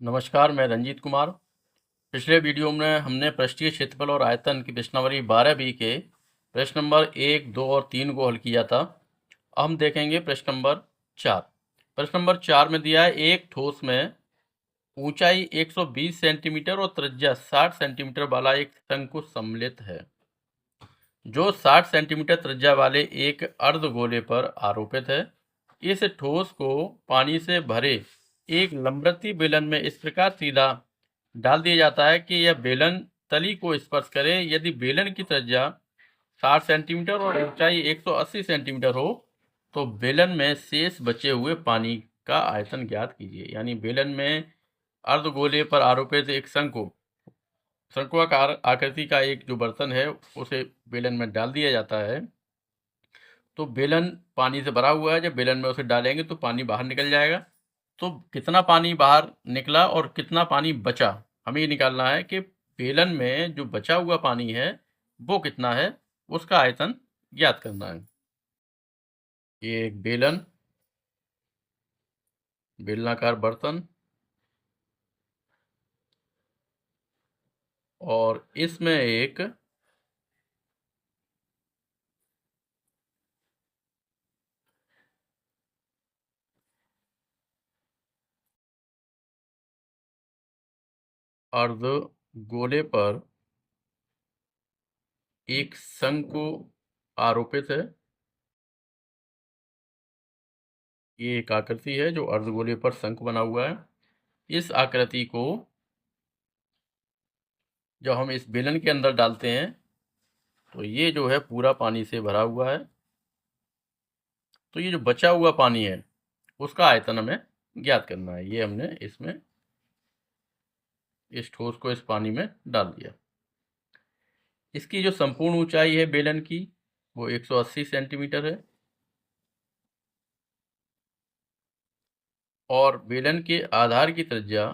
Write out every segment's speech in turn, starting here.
नमस्कार, मैं रंजीत कुमार। पिछले वीडियो में हमने पृष्ठीय क्षेत्रफल और आयतन की प्रश्नावली 12B के प्रश्न नंबर 1, 2 और 3 को हल किया था। अब हम देखेंगे प्रश्न नंबर 4। प्रश्न नंबर 4 में दिया है एक ठोस में ऊंचाई 120 सेंटीमीटर और त्रिज्या 60 सेंटीमीटर वाला एक शंकु सम्मिलित है, जो 60 सेंटीमीटर त्रिज्या वाले एक अर्धगोले पर आरोपित है। इस ठोस को पानी से भरे एक लंबवृत्तीय बेलन में इस प्रकार सीधा डाल दिया जाता है कि यह बेलन तली को स्पर्श करे। यदि बेलन की त्रिज्या 60 सेंटीमीटर और ऊंचाई 180 सेंटीमीटर हो तो बेलन में शेष बचे हुए पानी का आयतन ज्ञात कीजिए। यानी बेलन में अर्धगोले पर आरोपित एक शंक्वाकार आकृति का एक जो बर्तन है उसे बेलन में डाल दिया जाता है, तो बेलन पानी से भरा हुआ है। जब बेलन में उसे डालेंगे तो पानी बाहर निकल जाएगा। तो कितना पानी बाहर निकला और कितना पानी बचा, हमें ये निकालना है कि बेलन में जो बचा हुआ पानी है वो कितना है, उसका आयतन ज्ञात करना है। ये एक बेलनाकार बर्तन और इसमें एक अर्धगोले पर एक शंकु आरोपित है। ये एक आकृति है जो अर्धगोले पर शंकु बना हुआ है। इस आकृति को जब हम इस बेलन के अंदर डालते हैं तो ये जो है पूरा पानी से भरा हुआ है। तो ये जो बचा हुआ पानी है उसका आयतन हमें ज्ञात करना है। ये हमने इसमें इस ठोस को इस पानी में डाल दिया। इसकी जो संपूर्ण ऊंचाई है बेलन की वो 180 सेंटीमीटर है और बेलन के आधार की त्रिज्या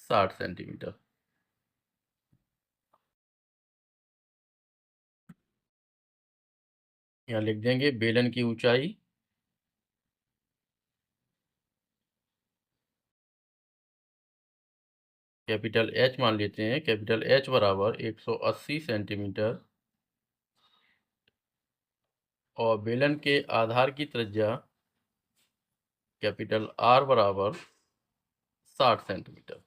60 सेंटीमीटर। यहाँ लिख देंगे बेलन की ऊंचाई कैपिटल H मान लेते हैं। कैपिटल H बराबर 180 सेंटीमीटर और बेलन के आधार की त्रिज्या कैपिटल R बराबर 60 सेंटीमीटर।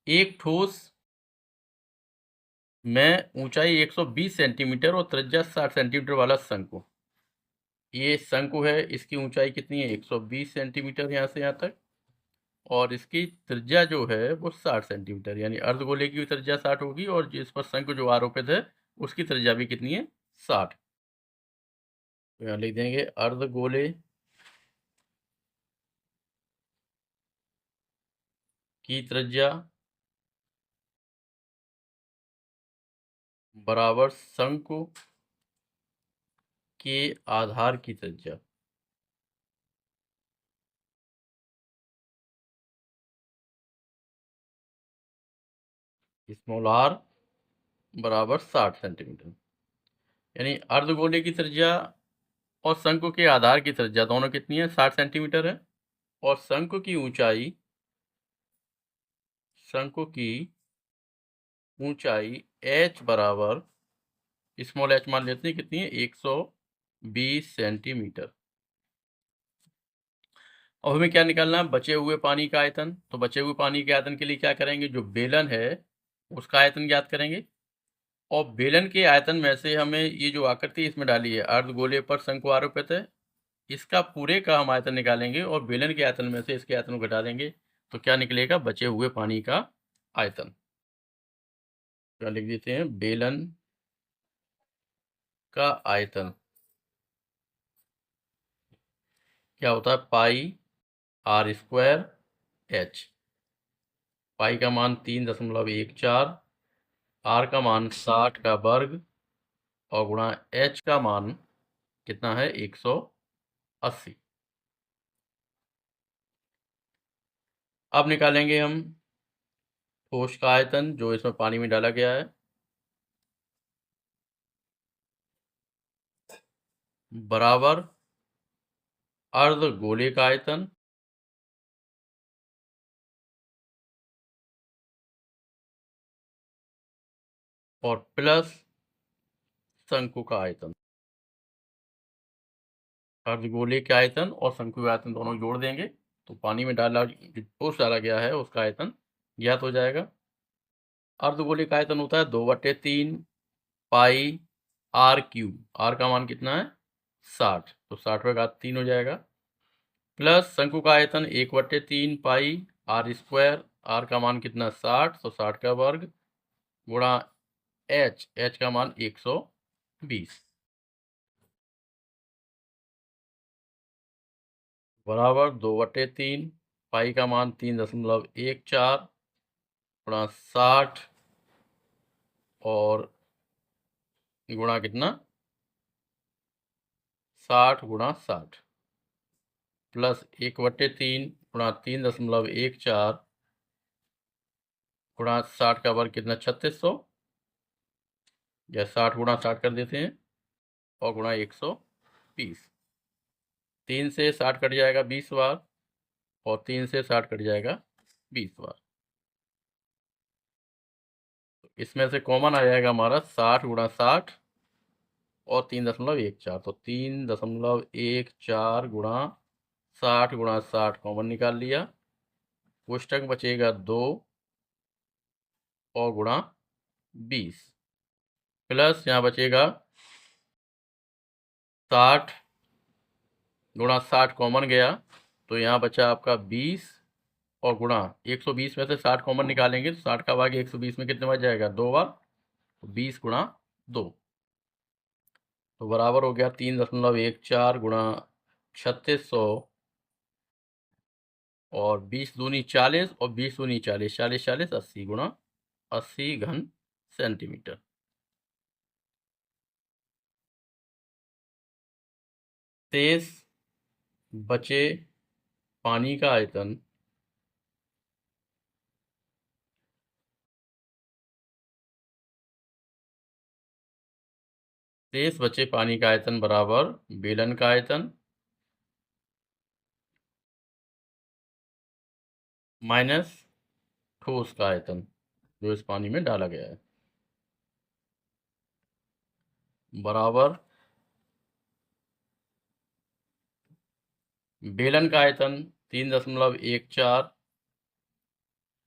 एक ठोस में ऊंचाई 120 सेंटीमीटर और त्रिज्या 60 सेंटीमीटर वाला शंकु, ये शंकु है, इसकी ऊंचाई कितनी है 120 सेंटीमीटर यहाँ से यहाँ तक, और इसकी त्रिज्या जो है वो 60 सेंटीमीटर, यानी अर्धगोले की त्रिज्या 60 होगी और जिस पर शंकु जो आरोपित है उसकी त्रिज्या भी कितनी है 60। तो यहाँ लिख देंगे अर्धगोले की त्रिज्या बराबर शंकु के आधार की त्रिज्या। स्मॉल r बराबर 60 सेंटीमीटर। यानी अर्धगोले की त्रिज्या और शंकु के आधार की त्रिज्या दोनों कितनी है 60 सेंटीमीटर है और शंकु की ऊंचाई h बराबर स्मॉल h मान लेते हैं कितनी है 120 सेंटीमीटर। अब हमें क्या निकालना है, बचे हुए पानी का आयतन। तो बचे हुए पानी के आयतन के लिए क्या करेंगे, जो बेलन है उसका आयतन ज्ञात करेंगे और बेलन के आयतन में से हमें ये जो आकृति इसमें डाली है अर्धगोले पर शंकु आरोपित है, इसका पूरे का हम आयतन निकालेंगे और बेलन के आयतन में से इसके आयतन को घटा देंगे तो क्या निकलेगा, बचे हुए पानी का आयतन। क्या लिख देते हैं, बेलन का आयतन क्या होता है, पाई r स्क्वायर h। पाई का मान 3.14, r का मान 60 का वर्ग और गुणा h का मान कितना है 180। अब निकालेंगे हम ठोस का आयतन जो इसमें पानी में डाला गया है, बराबर अर्धगोले का आयतन और प्लस शंकु का आयतन। अर्धगोले के आयतन और शंकु के आयतन दोनों जोड़ देंगे तो पानी में ठोस डाला गया है उसका आयतन ज्ञात हो जाएगा। अर्धगोले का आयतन होता है 2/3 पाई आर क्यूब। आर का मान कितना है 60, तो 60/3 हो जाएगा। प्लस शंकु का आयतन 1/3 पाई आर स्क्वायर। आर का मान कितना 60, तो 60 का वर्ग गुणा एच का मान 120 बराबर 2/3 पाई का मान 3.14 गुणा 60 और गुणा कितना 60 गुणा 60 प्लस 1/3 गुणा 3.14 गुणा 60 का वर्ग कितना 3600 या 60 गुणा 60 कर देते हैं और गुणा 120। 3 से 60 कट जाएगा 20 बार और 3 से 60 कट जाएगा 20 बार। इसमें से कॉमन आ जाएगा हमारा 60 गुणा 60 और 3.14, तो 3.14 गुणा 60 गुणा 60 कॉमन निकाल लिया। कोष्टक बचेगा 2 और गुणा 20 प्लस यहाँ बचेगा 60 गुणा 60 कॉमन गया तो यहाँ बचा आपका 20 और गुणा 120 में से 60 कॉमन निकालेंगे तो 60 का भाग 120 में कितने बच जाएगा 2 बार, 20 गुणा 2 तो बराबर हो गया 3.14 गुणा 3600 और 20 दूनी 40 और 20 दूनी 40, 40 40 80 गुणा 80 घन सेंटीमीटर। शेष बचे पानी का आयतन बराबर बेलन का आयतन माइनस ठोस का आयतन जो इस पानी में डाला गया है बराबर बेलन का आयतन 3.14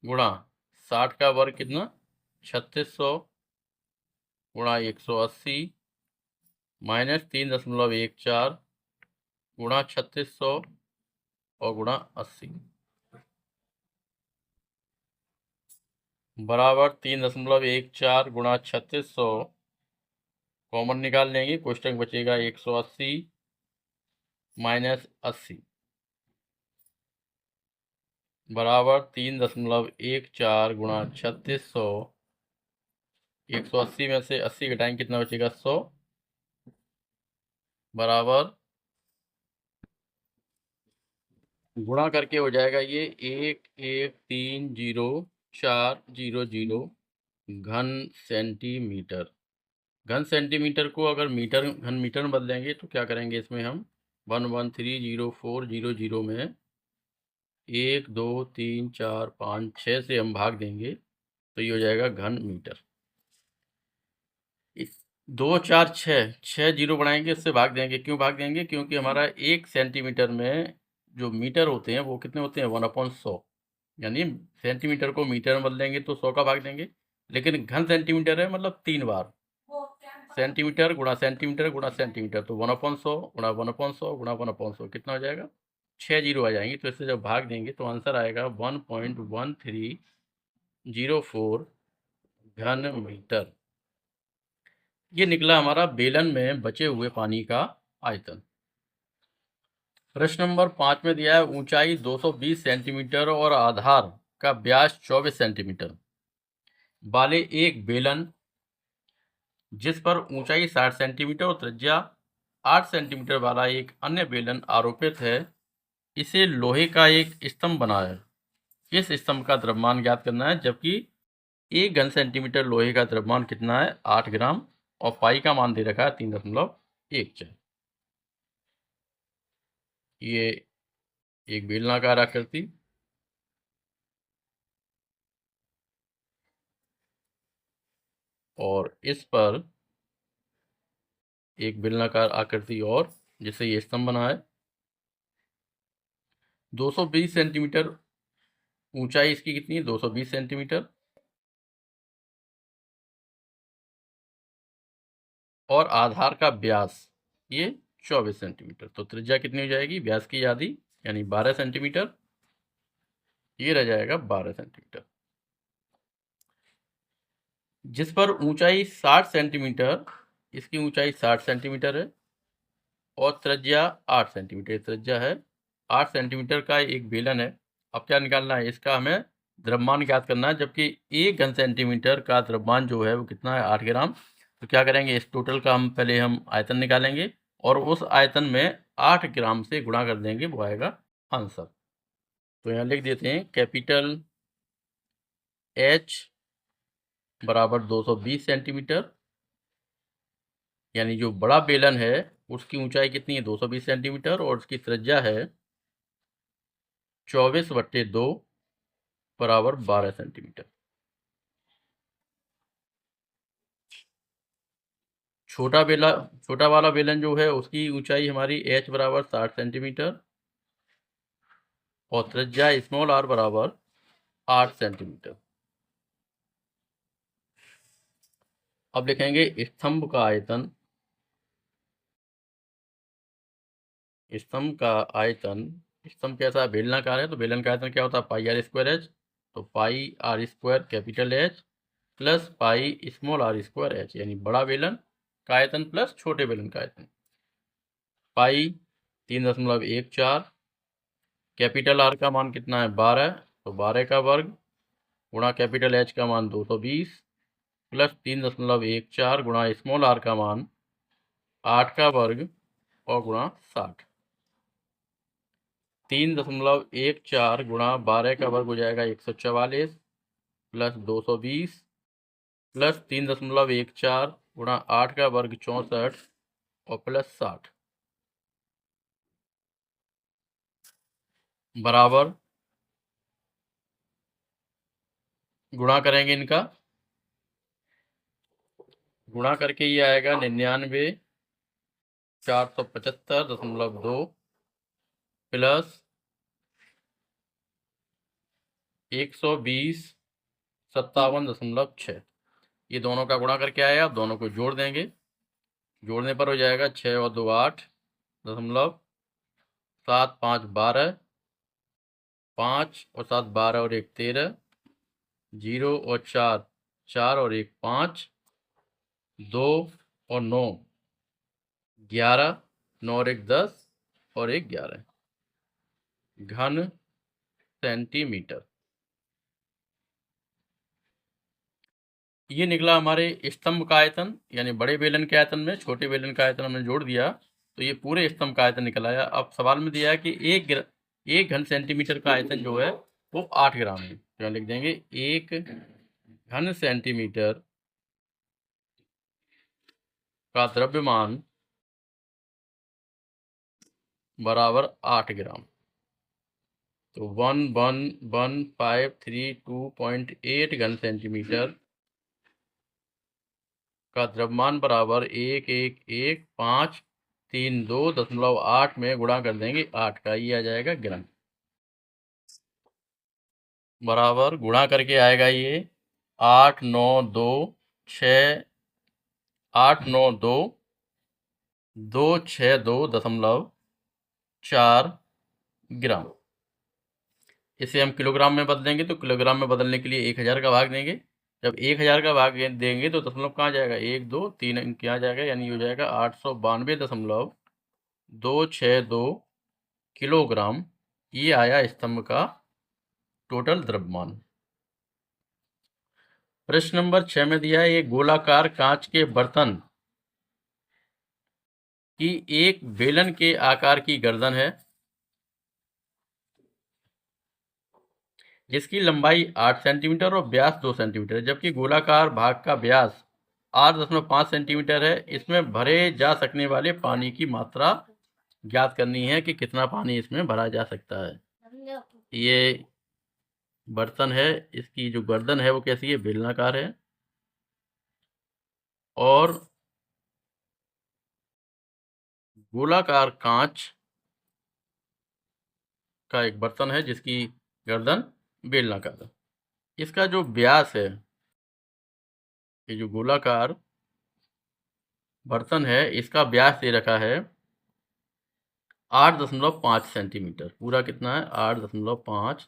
गुणा 60 का वर्ग कितना 3600 गुणा 180 माइनस 3.14 गुणा 3600 और गुणा 80 बराबर 3.14 गुणा 3600 कॉमन निकाल लेंगे, कोष्टक बचेगा 180 माइनस 80 बराबर 3.14 गुणा 3600। 180 में से 80 घटाएंगे कितना बचेगा 100 बराबर गुणा करके हो जाएगा ये 1130400 घन सेंटीमीटर। घन सेंटीमीटर को अगर मीटर घन मीटर में बदलेंगे तो क्या करेंगे इसमें हम 1130400 में 1 2 3 4 5 6 से हम भाग देंगे तो ये हो जाएगा घन मीटर। इस 2 4 6 जीरो बनाएंगे इससे भाग देंगे। क्यों भाग देंगे? क्योंकि हमारा 1 सेंटीमीटर में जो मीटर होते हैं वो कितने होते हैं 1/100, यानी सेंटीमीटर को मीटर में बदलेंगे तो 100 का भाग देंगे। लेकिन घन सेंटीमीटर है मतलब 3 बार सेंटीमीटर गुणा सेंटीमीटर गुणा सेंटीमीटर, तो 1/100 गुणा 1/100 गुणा 1/100 कितना हो जाएगा 6 जीरो आ जाएंगे। तो इससे जब भाग देंगे तो आंसर आएगा 1.1304 घन मीटर। ये निकला हमारा बेलन में बचे हुए पानी का आयतन। प्रश्न नंबर 5 में दिया है ऊंचाई 220 सेंटीमीटर और आधार का व्यास 24 सेंटीमीटर वाले एक बेलन जिस पर ऊंचाई 60 सेंटीमीटर और त्रिज्या 8 सेंटीमीटर वाला एक अन्य बेलन आरोपित है, इसे लोहे का एक स्तंभ बना है। इस स्तंभ का द्रव्यमान ज्ञात करना है, जबकि 1 घन सेंटीमीटर लोहे का द्रव्यमान कितना है 8 ग्राम और पाई का मान दे रखा है 3.14। ये एक बेलनाकार आकृति और इस पर एक बेलनाकार आकृति और जिससे ये स्तंभ बना है। 220 सेंटीमीटर ऊंचाई इसकी कितनी है? 220 सेंटीमीटर। और आधार का व्यास ये 24 सेंटीमीटर। तो त्रिज्या कितनी हो जाएगी व्यास की आधी यानी 12 सेंटीमीटर। ये रह जाएगा 12 सेंटीमीटर। जिस पर ऊंचाई 60 सेंटीमीटर, इसकी ऊंचाई 60 सेंटीमीटर है और त्रिज्या 8 सेंटीमीटर। त्रिज्या है 8 सेंटीमीटर का एक बेलन है। अब क्या निकालना है? इसका हमें द्रव्यमान ज्ञात करना है, जबकि 1 घन सेंटीमीटर का द्रव्यमान जो है वो कितना है? 8 ग्राम। तो क्या करेंगे, इस टोटल का पहले हम आयतन निकालेंगे और उस आयतन में 8 ग्राम से गुणा कर देंगे, वो आएगा आंसर। तो यहाँ लिख देते हैं कैपिटल H बराबर 220 सेंटीमीटर, यानी जो बड़ा बेलन है उसकी ऊंचाई कितनी है? 220 सेंटीमीटर और उसकी त्रिज्या है 24/2 बराबर 12 सेंटीमीटर। छोटा वाला बेलन जो है उसकी ऊंचाई हमारी H बराबर 60 सेंटीमीटर और त्रिज्या स्मॉल r बराबर 8 सेंटीमीटर। अब लिखेंगे स्तंभ का आयतन। स्तंभ का आयतन, स्तंभ कैसा है? बेलनाकार है, तो बेलन का आयतन क्या होता है? Pi R square H. तो pi R square capital H plus pi small R square H, यानी बड़ा बेलन का आयतन प्लस छोटे बेलन का आयतन। पाई 3.14, कैपिटल आर का मान कितना है? 12, तो 12 का वर्ग गुणा कैपिटल एच का मान 220 प्लस 3.14 गुणा स्मॉल आर का मान 8 का वर्ग और गुणा 60। 3.14 गुणा 12 का वर्ग हो जाएगा 144 प्लस 220 प्लस 3.14 गुणा 8 का वर्ग 64 और प्लस 60 बराबर, गुणा करेंगे इनका, गुणा करके ये आएगा 99,475.2 प्लस 120,57.6। ये दोनों का गुणा करके आया, आप दोनों को जोड़ देंगे। जोड़ने पर हो जाएगा 6 और 2 8 दशमलव 7 5 12, 5 और 7 12 और 1 13, 0 और 4 4 और 1 5, 2 और 9 11, 9 और 1 10 और 1 11 घन सेंटीमीटर। ये निकला हमारे स्तंभ का आयतन, यानी बड़े बेलन के आयतन में छोटे बेलन का आयतन हमने जोड़ दिया, तो ये पूरे स्तंभ का आयतन निकल आया। अब सवाल में दिया है कि 1 घन सेंटीमीटर का आयतन जो है वो 8 ग्राम है। तो यहाँ लिख देंगे 1 घन सेंटीमीटर का द्रव्यमान बराबर 8 ग्राम। तो 111,532.8 घन सेंटीमीटर का द्रव्यमान बराबर 111532.8 में गुणा कर देंगे 8 का, ये आ जाएगा ग्राम। बराबर गुणा करके आएगा ये 892.262.4 ग्राम। इसे हम किलोग्राम में बदलेंगे, तो किलोग्राम में बदलने के लिए 1000 का भाग देंगे। जब 1000 का भाग देंगे तो दशमलव कहाँ जाएगा? 1 2 3 अंक यहाँ जाएगा, यानी हो जाएगा 892.262 किलोग्राम। ये आया स्तंभ का टोटल द्रव्यमान। प्रश्न नंबर 6 में दिया है, एक गोलाकार कांच के बर्तन की एक बेलन के आकार की गर्दन है जिसकी लंबाई 8 सेंटीमीटर और व्यास 2 सेंटीमीटर है, जबकि गोलाकार भाग का व्यास 8.5 सेंटीमीटर है। इसमें भरे जा सकने वाले पानी की मात्रा ज्ञात करनी है कि कितना पानी इसमें भरा जा सकता है। ये बर्तन है, इसकी जो गर्दन है वो कैसी है? बेलनाकार है और गोलाकार कांच का एक बर्तन है जिसकी गर्दन बेलनाकार है। इसका जो व्यास है, ये जो गोलाकार बर्तन है इसका व्यास दे रखा है 8.5 सेंटीमीटर। पूरा कितना है? 8.5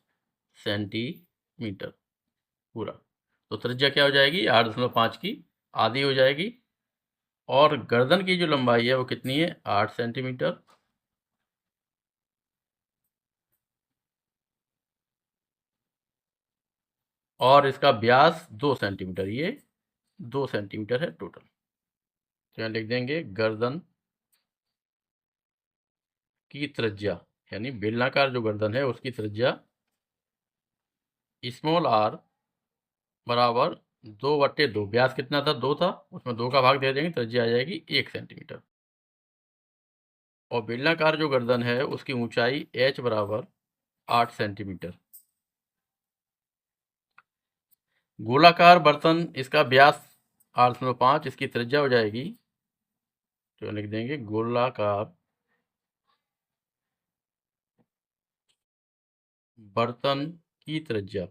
सेंटीमीटर पूरा। तो त्रिज्या क्या हो जाएगी? 8.5 की आधी हो जाएगी। और गर्दन की जो लंबाई है वो कितनी है? 8 सेंटीमीटर। और इसका व्यास 2 सेंटीमीटर, ये 2 सेंटीमीटर है टोटल। तो यहाँ लिख देंगे गर्दन की त्रिज्या, यानी बेलनाकार जो गर्दन है उसकी त्रिज्या स्मॉल आर बराबर 2/2। व्यास कितना था? 2 था, उसमें 2 का भाग दे देंगे, त्रिज्या आ जाएगी 1 सेंटीमीटर। और बेलनाकार जो गर्दन है उसकी ऊंचाई h बराबर 8 सेंटीमीटर। गोलाकार बर्तन, इसका व्यास 8.5, इसकी त्रिज्या हो जाएगी, तो लिख देंगे गोलाकार बर्तन की त्रिज्या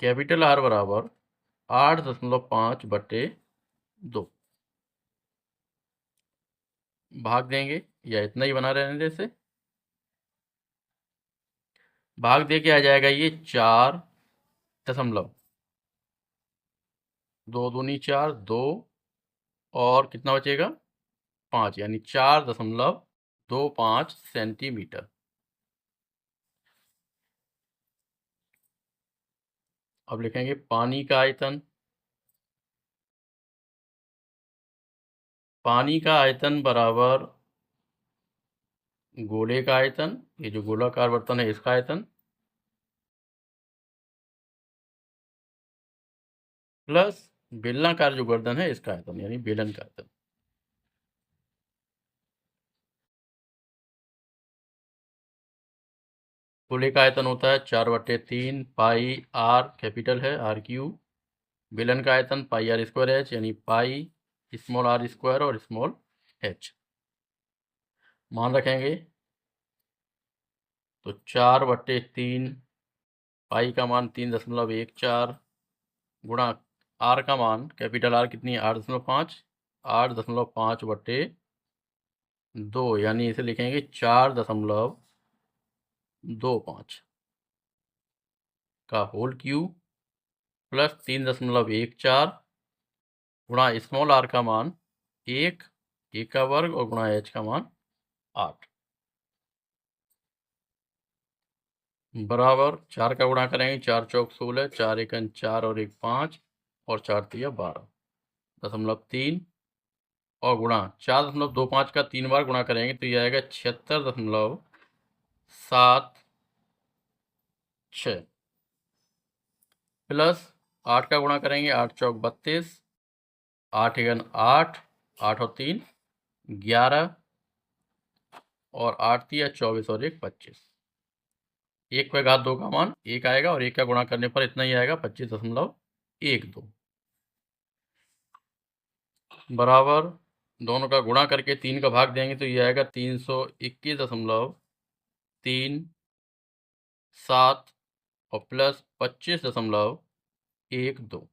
कैपिटल आर बराबर 8.5/2। भाग देंगे या इतना ही बना रहने दे से। भाग दे के आ जाएगा ये 4 दशमलव 2 दूनी 4, 2 और कितना बचेगा? 5, यानी 4.25 सेंटीमीटर। अब लिखेंगे पानी का आयतन। पानी का आयतन बराबर गोले का आयतन, ये जो गोलाकार बर्तन है इसका आयतन, प्लस बेलनाकार जो गर्दन है इसका आयतन, यानी बेलन का आयतन। गोले का आयतन होता है 4/3 पाई आर, कैपिटल है आर क्यूब। बेलन का आयतन पाई आर स्क्वायर एच, यानी पाई स्मॉल आर स्क्वायर और स्मॉल एच। मान रखेंगे तो 4/3 पाई का मान 3.14 गुणा आर का मान, कैपिटल आर कितनी है? 8.5, 8.5/2, यानी इसे लिखेंगे 4.25 का होल क्यूब प्लस 3.14 गुणा स्मॉल आर का मान 1 का वर्ग और गुणा एच का मान 8 बराबर 4 का गुणा करेंगे, 4 चौक 16, 4 एकन 4 और 1 5 और 4 तिया 12.3 और गुणा 4.25 का 3 बार गुणा करेंगे तो ये आएगा 76.76 प्लस 8 का गुणा करेंगे, 8 चौक 32, 8 एकन 8, 8 और 3 11 और 8 तिया 24 और 1 25। 1/2 का मान 1 आएगा और 1 का गुणा करने पर इतना ही आएगा 25.12 बराबर दोनों का गुणा करके 3 का भाग देंगे तो ये आएगा 321.37 और प्लस 25.12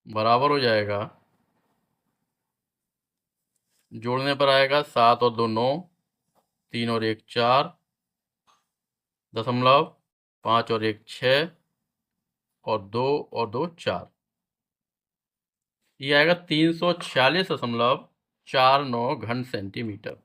बराबर हो जाएगा, जोड़ने पर आएगा 7 और 2 9, 3 और 1 4, 5 और 1 6 और 2 और 2 4। ये आएगा 346.49 घन सेंटीमीटर।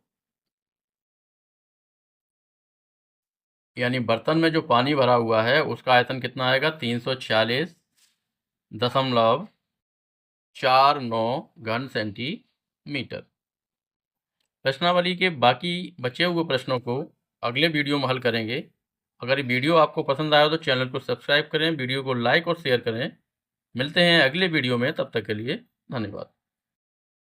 यानी बर्तन में जो पानी भरा हुआ है उसका आयतन कितना आएगा? 346.49 घन सेंटीमीटर। प्रश्नावली के बाकी बचे हुए प्रश्नों को अगले वीडियो में हल करेंगे। अगर ये वीडियो आपको पसंद आया तो चैनल को सब्सक्राइब करें, वीडियो को लाइक और शेयर करें। मिलते हैं अगले वीडियो में, तब तक के लिए धन्यवाद।